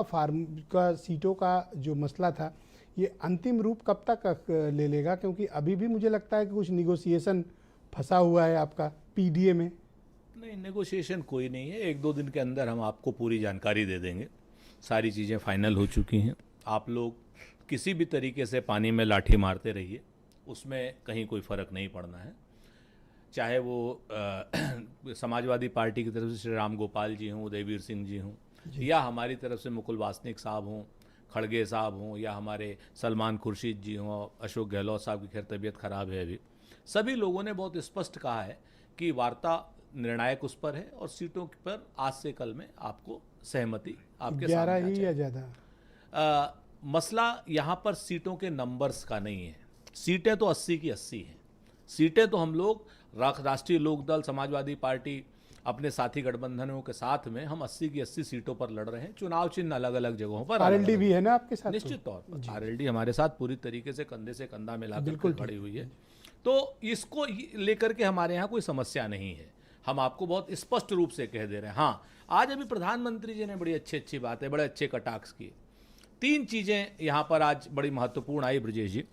Farm का सीटों का जो मसला था ये अंतिम रूप कब तक ले लेगा, क्योंकि अभी भी मुझे लगता है कि कुछ निगोशिएशन फंसा हुआ है आपका पीडीए में। नहीं, नेगोशिएशन कोई नहीं है। एक दो दिन के अंदर हम आपको पूरी जानकारी दे देंगे। सारी चीज़ें फाइनल हो चुकी हैं। आप लोग किसी भी तरीके से पानी में लाठी मारते रहिए, उसमें कहीं कोई फ़र्क नहीं पड़ना है। चाहे वो समाजवादी पार्टी की तरफ से श्री राम गोपाल जी हों, उदयवीर सिंह जी हों, या हमारी तरफ से मुकुल वासनिक साहब हों, खड़गे साहब हों, या हमारे सलमान खुर्शीद जी हों, अशोक गहलोत साहब की खैर तबीयत खराब है अभी। सभी लोगों ने बहुत स्पष्ट कहा है कि वार्ता निर्णायक उस पर है और सीटों पर आज से कल में आपको सहमति आपके 11 सामने ही या ज़्यादा। मसला यहाँ पर सीटों के नंबर्स का नहीं है। सीटें तो 80 की 80 हैं। सीटें तो हम लोग राष्ट्रीय लोकदल, समाजवादी पार्टी, अपने साथी गठबंधनों के साथ में हम 80 की 80 सीटों पर लड़ रहे हैं। चुनाव चिन्ह अलग अलग जगहों पर, आरएलडी भी है ना आपके साथ? निश्चित तौर पर आरएलडी हमारे साथ पूरी तरीके से कंधे से कंधा मिलाकर बिल्कुल खड़ी हुई है। तो इसको लेकर के हमारे यहाँ कोई समस्या नहीं है। हम आपको बहुत स्पष्ट रूप से कह दे रहे हैं। हाँ, आज अभी प्रधानमंत्री जी ने बड़ी अच्छी बातें, बड़े अच्छे कटाक्ष किए। 3 चीज़ें यहाँ पर आज बड़ी महत्वपूर्ण आई ब्रजेश जी।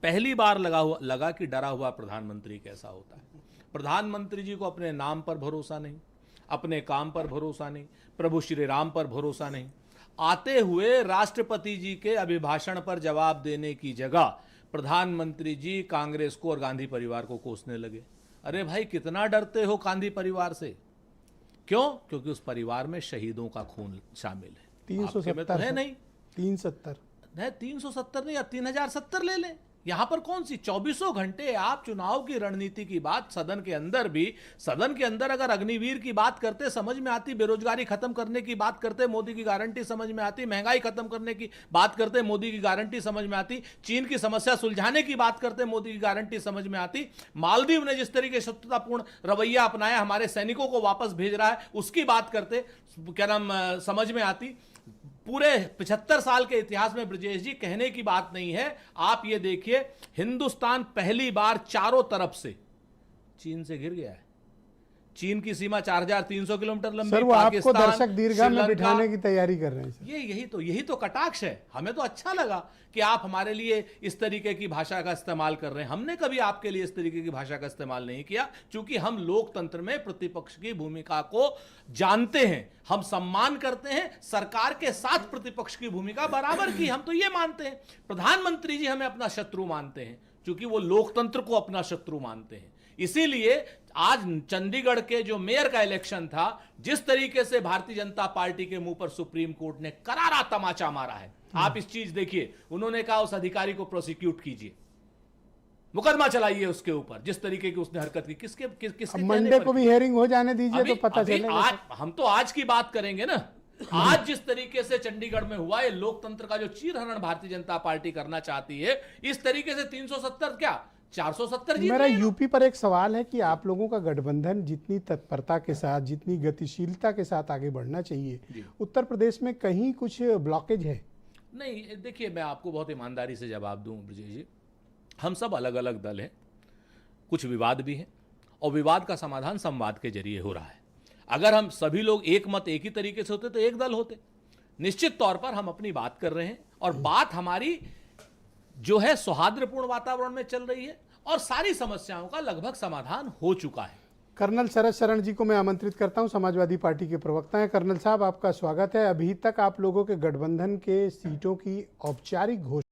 पहली बार लगा कि डरा हुआ प्रधानमंत्री कैसा होता है। प्रधानमंत्री जी को अपने नाम पर भरोसा नहीं, अपने काम पर भरोसा नहीं, प्रभु श्री राम पर भरोसा नहीं। आते हुए राष्ट्रपति जी के अभिभाषण पर जवाब देने की जगह प्रधानमंत्री जी कांग्रेस को और गांधी परिवार को कोसने लगे। अरे भाई, कितना डरते हो गांधी परिवार से? क्यों? क्योंकि उस परिवार में शहीदों का खून शामिल है। 370 तो है नहीं, 370 नहीं, 370 नहीं, अब 3070 ले लें। यहां पर कौन सी 24 घंटे आप चुनाव की रणनीति की बात सदन के अंदर भी, सदन के अंदर अगर अग्निवीर की बात करते समझ में आती, बेरोजगारी खत्म करने की बात करते मोदी की गारंटी समझ में आती, महंगाई खत्म करने की बात करते मोदी की गारंटी समझ में आती, चीन की समस्या सुलझाने की बात करते मोदी की गारंटी समझ में आती, मालदीव ने जिस तरीके शत्रुतापूर्ण रवैया अपनाया, हमारे सैनिकों को वापस भेज रहा है, उसकी बात करते क्या नाम समझ में आती। पूरे 75 साल के इतिहास में ब्रजेश जी कहने की बात नहीं है। आप ये देखिए, हिंदुस्तान पहली बार चारों तरफ से चीन से घिर गया है। चीन की सीमा 4300 किलोमीटर लंबी। सर, वो आपको दर्शक दीर्घा में बिठाने की तैयारी कर रहे हैं सर। यही तो कटाक्ष है। हमें तो अच्छा लगा कि आप हमारे लिए इस तरीके की भाषा का इस्तेमाल कर रहे हैं। हमने कभी आपके लिए इस तरीके की भाषा का इस्तेमाल नहीं किया, क्योंकि हम लोकतंत्र में प्रतिपक्ष की भूमिका को जानते हैं, हम सम्मान करते हैं। सरकार के साथ प्रतिपक्ष की भूमिका बराबर की, हम तो ये मानते हैं। प्रधानमंत्री जी हमें अपना शत्रु मानते हैं, क्योंकि वो लोकतंत्र को अपना शत्रु मानते हैं। इसीलिए आज चंडीगढ़ के जो मेयर का इलेक्शन था, जिस तरीके से भारतीय जनता पार्टी के मुंह पर सुप्रीम कोर्ट ने करारा तमाचा मारा है, आप इस चीज देखिए। उन्होंने कहा उस अधिकारी को प्रोसिक्यूट कीजिए, मुकदमा चलाइए उसके ऊपर, जिस तरीके की उसने हरकत की। किसके मंडे को भी हेयरिंग हो जाने दीजिए तो पता चलेगा। हम तो आज की बात करेंगे ना। आज जिस तरीके से चंडीगढ़ में हुआ, ये लोकतंत्र का जो चीरहरण भारतीय जनता पार्टी करना चाहती है, इस तरीके से 370 क्या 470 जीत। मेरा यूपी पर एक सवाल है कि आप लोगों का गठबंधन जितनी तत्परता के साथ, जितनी गतिशीलता के साथ आगे बढ़ना चाहिए, उत्तर प्रदेश में कहीं कुछ ब्लॉकेज है? नहीं, देखिए, मैं आपको बहुत ईमानदारी से जवाब दूं ब्रजेश जी, हम सब अलग अलग दल हैं, कुछ विवाद भी हैं, और विवाद का समाधान संवाद के जरिए हो रहा है। अगर हम सभी लोग एक मत एक ही तरीके से होते तो एक दल होते। निश्चित तौर पर हम अपनी बात कर रहे हैं, और बात हमारी जो है सौहार्दपूर्ण वातावरण में चल रही है, और सारी समस्याओं का लगभग समाधान हो चुका है। कर्नल शरद शरण जी को मैं आमंत्रित करता हूं, समाजवादी पार्टी के प्रवक्ता हैं। कर्नल साहब, आपका स्वागत है। अभी तक आप लोगों के गठबंधन के सीटों की औपचारिक घोषणा